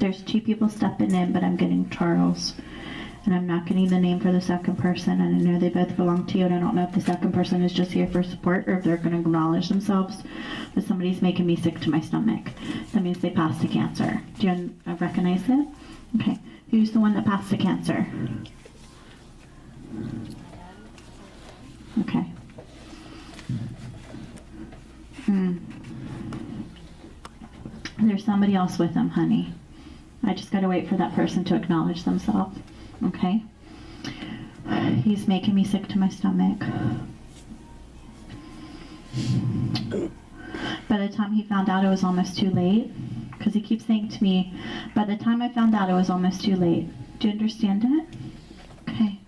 There's two people stepping in, but I'm getting Charles. And I'm not getting the name for the second person, and I know they both belong to you, and I don't know if the second person is just here for support or if they're going to acknowledge themselves, but somebody's making me sick to my stomach. That means they passed the cancer. Do you recognize it? Okay. Who's the one that passed the cancer? Okay. There's somebody else with them, honey. I just got to wait for that person to acknowledge themselves. Okay? He's making me sick to my stomach. By the time he found out, it was almost too late. Because he keeps saying to me, by the time I found out, it was almost too late. Do you understand it? Okay.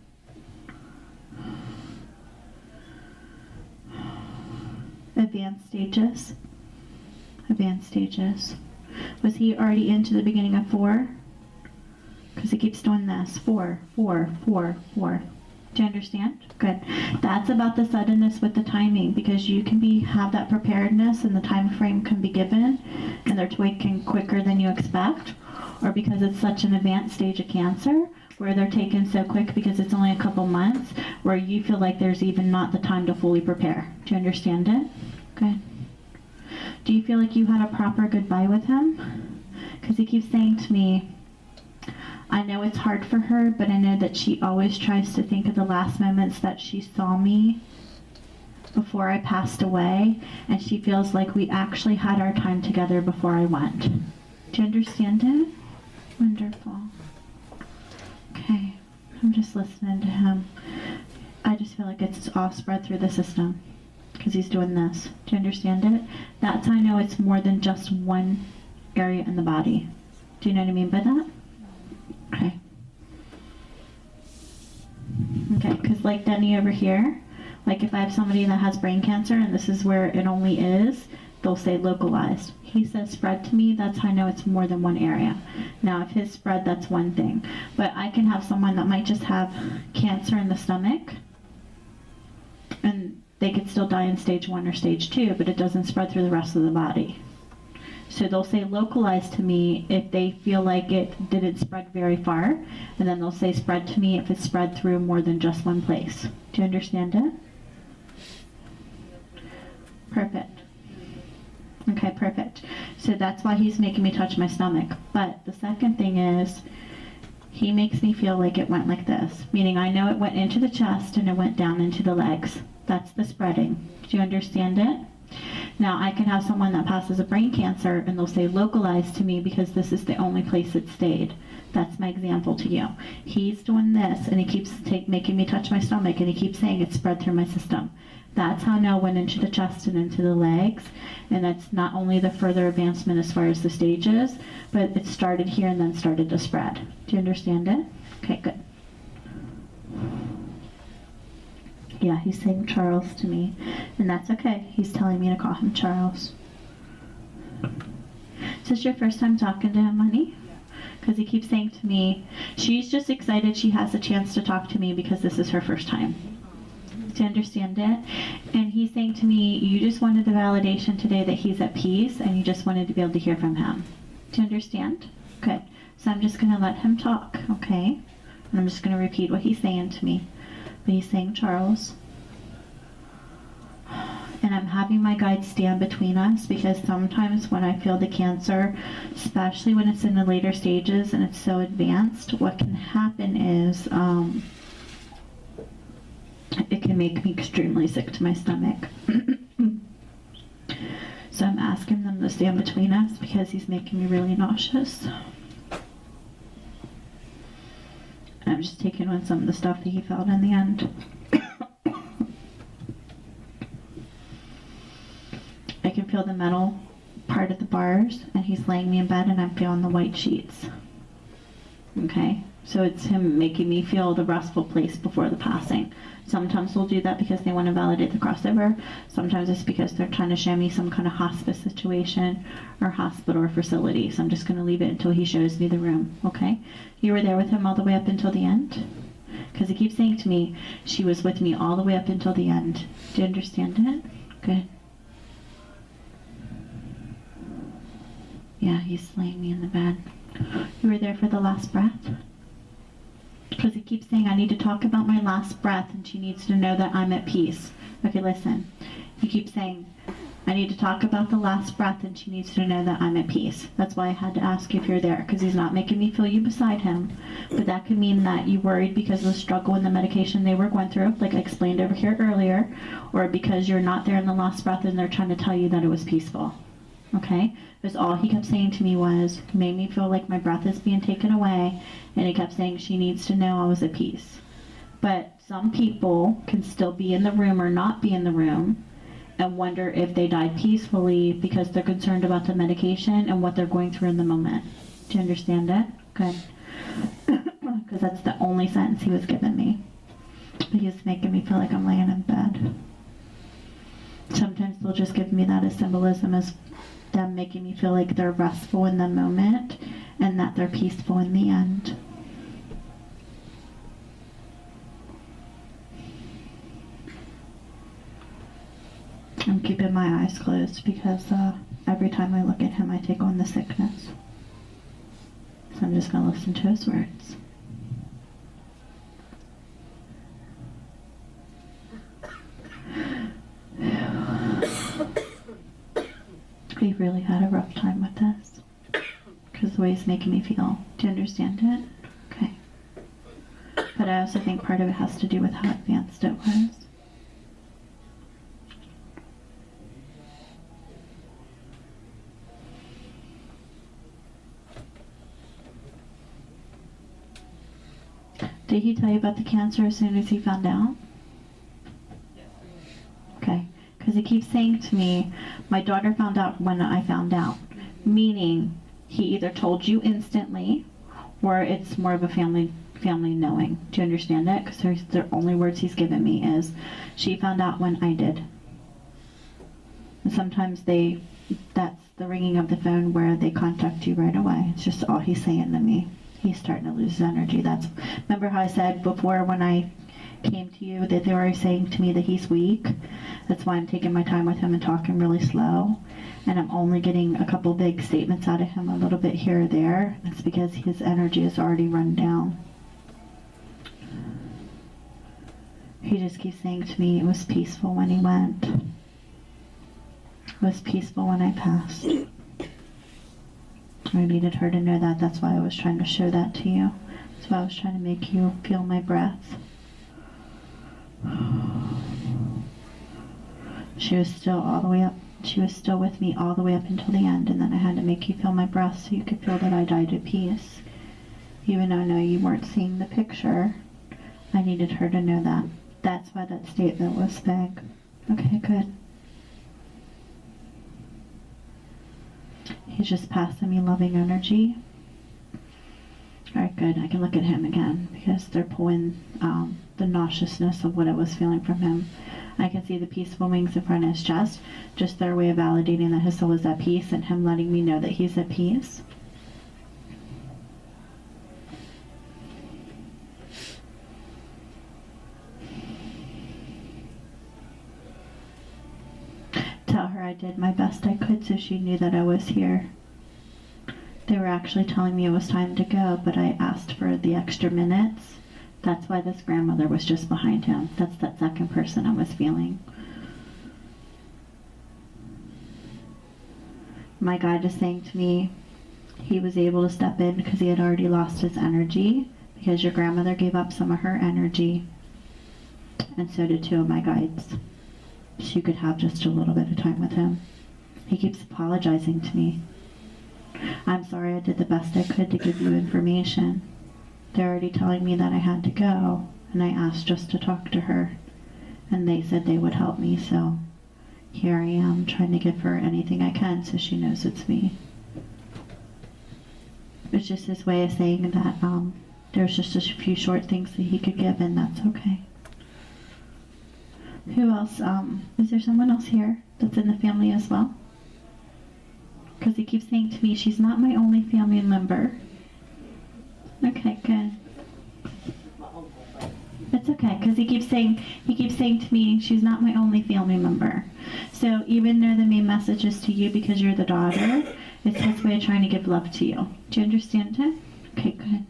Advanced stages. Advanced stages. Was he already into the beginning of 4? Because he keeps doing this. 4, 4, 4, 4. Do you understand? Good. That's about the suddenness with the timing, because you can have that preparedness and the time frame can be given and they're taken quicker than you expect, or because it's such an advanced stage of cancer where they're taken so quick because it's only a couple months where you feel like there's even not the time to fully prepare. Do you understand it? Good. Do you feel like you had a proper goodbye with him? Because he keeps saying to me, I know it's hard for her, but I know that she always tries to think of the last moments that she saw me before I passed away, and she feels like we actually had our time together before I went. Do you understand it? Wonderful. Okay, I'm just listening to him. I just feel like it's all spread through the system because he's doing this. Do you understand it? That's how I know it's more than just one area in the body. Do you know what I mean by that? Okay. Okay, because like Denny over here, like if I have somebody that has brain cancer and this is where it only is, they'll say localized. He says spread to me, that's how I know it's more than one area. Now if his spread, that's one thing. But I can have someone that might just have cancer in the stomach and they could still die in stage 1 or stage 2, but it doesn't spread through the rest of the body. So they'll say localized to me if they feel like it didn't spread very far, and then they'll say spread to me if it's spread through more than just one place. Do you understand it? Perfect. Okay, perfect. So that's why he's making me touch my stomach. But the second thing is, he makes me feel like it went like this, meaning I know it went into the chest and it went down into the legs. That's the spreading. Do you understand it? Now, I can have someone that passes a brain cancer and they'll say localized to me because this is the only place it stayed. That's my example to you. He's doing this and he keeps making me touch my stomach and he keeps saying it's spread through my system. That's how now it went into the chest and into the legs. And that's not only the further advancement as far as the stages, but it started here and then started to spread. Do you understand it? Okay, good. Yeah, he's saying Charles to me, and that's okay. He's telling me to call him Charles. Is this your first time talking to him, honey? Because he keeps saying to me, she's just excited she has a chance to talk to me because this is her first time. Do you understand it? And he's saying to me, you just wanted the validation today that he's at peace, and you just wanted to be able to hear from him. Do you understand? Good. So I'm just going to let him talk, okay? And I'm just going to repeat what he's saying to me. But he's saying Charles, and I'm having my guide stand between us because sometimes when I feel the cancer, especially when it's in the later stages and it's so advanced, what can happen is it can make me extremely sick to my stomach. So I'm asking them to stand between us because he's making me really nauseous. I'm just taking on some of the stuff that he felt in the end. I can feel the metal part of the bars, and he's laying me in bed, and I'm feeling the white sheets. Okay? So it's him making me feel the restful place before the passing. Sometimes they'll do that because they want to validate the crossover. Sometimes it's because they're trying to show me some kind of hospice situation or hospital or facility. So I'm just going to leave it until he shows me the room, okay? You were there with him all the way up until the end? Because he keeps saying to me, she was with me all the way up until the end. Do you understand it? Good. Yeah, he's laying me in the bed. You were there for the last breath? Because he keeps saying, I need to talk about my last breath, and she needs to know that I'm at peace. Okay, listen. He keeps saying, I need to talk about the last breath, and she needs to know that I'm at peace. That's why I had to ask if you're there, because he's not making me feel you beside him. But that could mean that you worried because of the struggle and the medication they were going through, like I explained over here earlier, or because you're not there in the last breath and they're trying to tell you that it was peaceful. Okay? Because all he kept saying to me was, made me feel like my breath is being taken away, and he kept saying she needs to know I was at peace. But some people can still be in the room or not be in the room and wonder if they died peacefully because they're concerned about the medication and what they're going through in the moment. Do you understand it? Good. Because that's the only sentence he was giving me. But he was making me feel like I'm laying in bed. Sometimes they'll just give me that as symbolism, as them making me feel like they're restful in the moment and that they're peaceful in the end. I'm keeping my eyes closed because every time I look at him, I take on the sickness. So I'm just going to listen to his words. He really had a rough time with this because the way he's making me feel. Do you understand it? Okay. But I also think part of it has to do with how advanced it was. Did he tell you about the cancer as soon as he found out? Okay. Because he keeps saying to me, my daughter found out when I found out. Meaning, he either told you instantly, or it's more of a family knowing. Do you understand it? Because the only words he's given me is, she found out when I did. And sometimes that's the ringing of the phone where they contact you right away. It's just all he's saying to me. He's starting to lose his energy. Remember how I said before when I came to you that they were saying to me that he's weak? That's why I'm taking my time with him and talking really slow. And I'm only getting a couple big statements out of him, a little bit here or there. It's because his energy is already run down. He just keeps saying to me, it was peaceful when he went. It was peaceful when I passed. I needed her to know that. That's why I was trying to show that to you. That's why I was trying to make you feel my breath. She was still all the way up. She was still with me all the way up until the end, and then I had to make you feel my breath so you could feel that I died at peace. Even though I know you weren't seeing the picture, I needed her to know that. That's why that statement was big. Okay, good. He's just passing me loving energy. Alright, good. I can look at him again because they're pulling the nauseousness of what I was feeling from him. I can see the peaceful wings in front of his chest, just their way of validating that his soul is at peace and him letting me know that he's at peace. Tell her I did my best I could so she knew that I was here. They were actually telling me it was time to go, but I asked for the extra minutes. That's why this grandmother was just behind him. That's that second person I was feeling. My guide is saying to me he was able to step in because he had already lost his energy, because your grandmother gave up some of her energy, and so did two of my guides. So you could have just a little bit of time with him. He keeps apologizing to me. I'm sorry, I did the best I could to give you information. They're already telling me that I had to go, and I asked just to talk to her, and they said they would help me, so here I am trying to give her anything I can so she knows it's me. It's just his way of saying that there's just a few short things that he could give, and that's okay. Who else? Is there someone else here that's in the family as well? Because he keeps saying to me, she's not my only family member. Okay, good. It's okay, because he keeps saying to me, she's not my only family member. So even though the main message is to you because you're the daughter, It's his way of trying to give love to you. Do you understand it? Okay, good.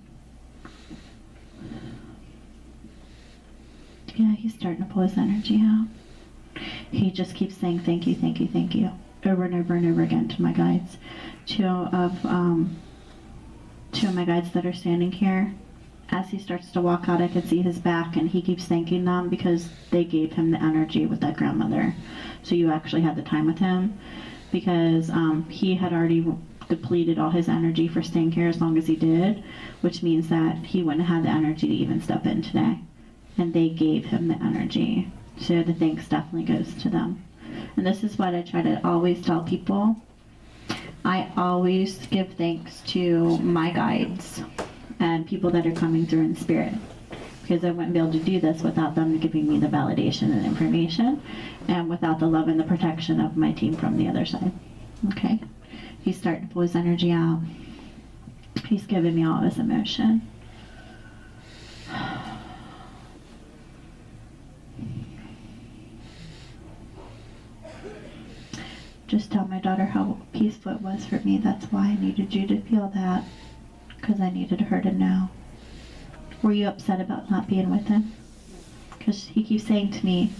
Yeah, he's starting to pull his energy out. He just keeps saying thank you, thank you, thank you, over and over and over again to my guides. Two of my guides that are standing here, as he starts to walk out, I can see his back, and he keeps thanking them because they gave him the energy with that grandmother. So you actually had the time with him, because he had already depleted all his energy for staying here as long as he did, which means that he wouldn't have had the energy to even step in today. And they gave him the energy. So the thanks definitely goes to them. And this is what I try to always tell people. I always give thanks to my guides and people that are coming through in spirit, because I wouldn't be able to do this without them giving me the validation and information, and without the love and the protection of my team from the other side. Okay? He's starting to pull his energy out. He's giving me all his emotion. Just tell my daughter how peaceful it was for me. That's why I needed you to feel that, because I needed her to know. Were you upset about not being with him? Because he keeps saying to me,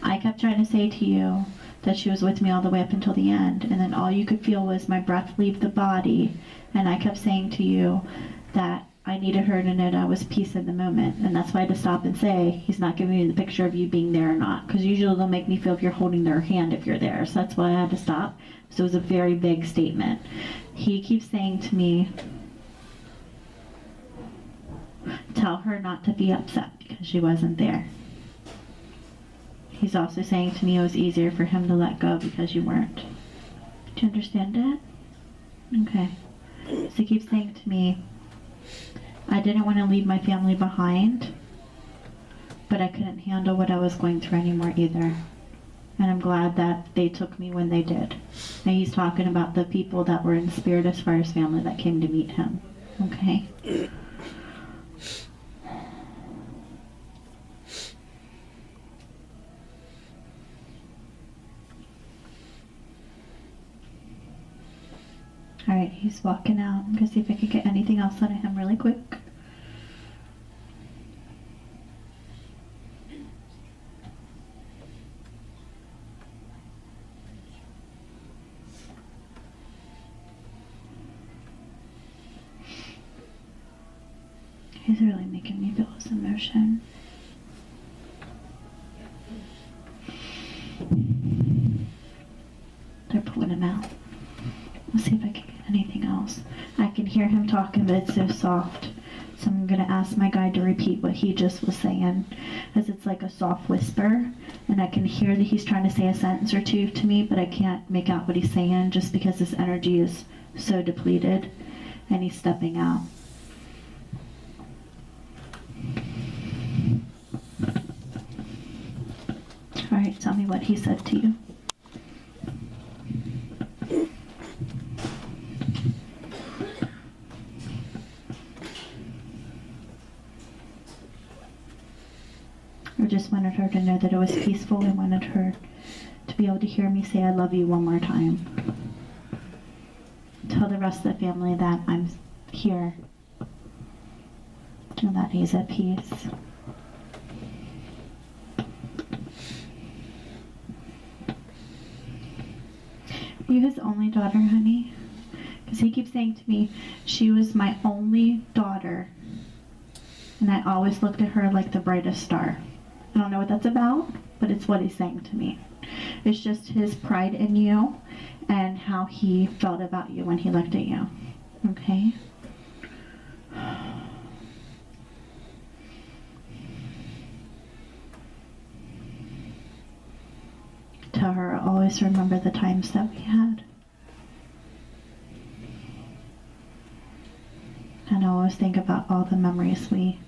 I kept trying to say to you that she was with me all the way up until the end, and then all you could feel was my breath leave the body, and I kept saying to you that I needed her to know that I was peace in the moment, and that's why I had to stop and say, he's not giving me the picture of you being there or not, because usually they'll make me feel if you're holding their hand if you're there, so that's why I had to stop. So it was a very big statement. He keeps saying to me, tell her not to be upset because she wasn't there. He's also saying to me it was easier for him to let go because you weren't. Do you understand that? Okay. So he keeps saying to me, I didn't want to leave my family behind, but I couldn't handle what I was going through anymore either. And I'm glad that they took me when they did. And he's talking about the people that were in spirit as far as family that came to meet him. Okay? Alright, he's walking out. I'm going to see if I can get anything else out of him really quick. He's really making me feel his emotion. They're pulling him out. Let's see if I can get anything else. I can hear him talking, but it's so soft. So I'm going to ask my guide to repeat what he just was saying, as it's like a soft whisper. And I can hear that he's trying to say a sentence or two to me, but I can't make out what he's saying just because his energy is so depleted and he's stepping out. All right, tell me what he said to you. I just wanted her to know that it was peaceful. I wanted her to be able to hear me say I love you one more time. Tell the rest of the family that I'm here and that he's at peace. Are you his only daughter, honey? Because he keeps saying to me, she was my only daughter, and I always looked at her like the brightest star. I don't know what that's about, but it's what he's saying to me. It's just his pride in you and how he felt about you when he looked at you. Okay? Tell her I'll always remember the times that we had. And I'll always think about all the memories we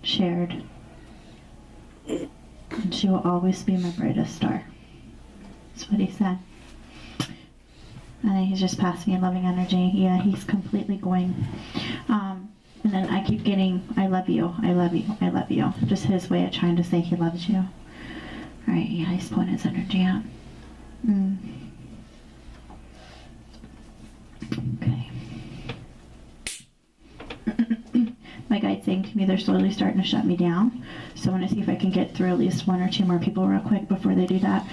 shared. And she will always be my brightest star. That's what he said. And he's just passing me loving energy. Yeah, he's completely going. And then I keep getting, I love you, I love you, I love you. Just his way of trying to say he loves you. All right, yeah, he's pulling his energy out. My guide's saying to me they're slowly starting to shut me down. So I want to see if I can get through at least one or two more people real quick before they do that.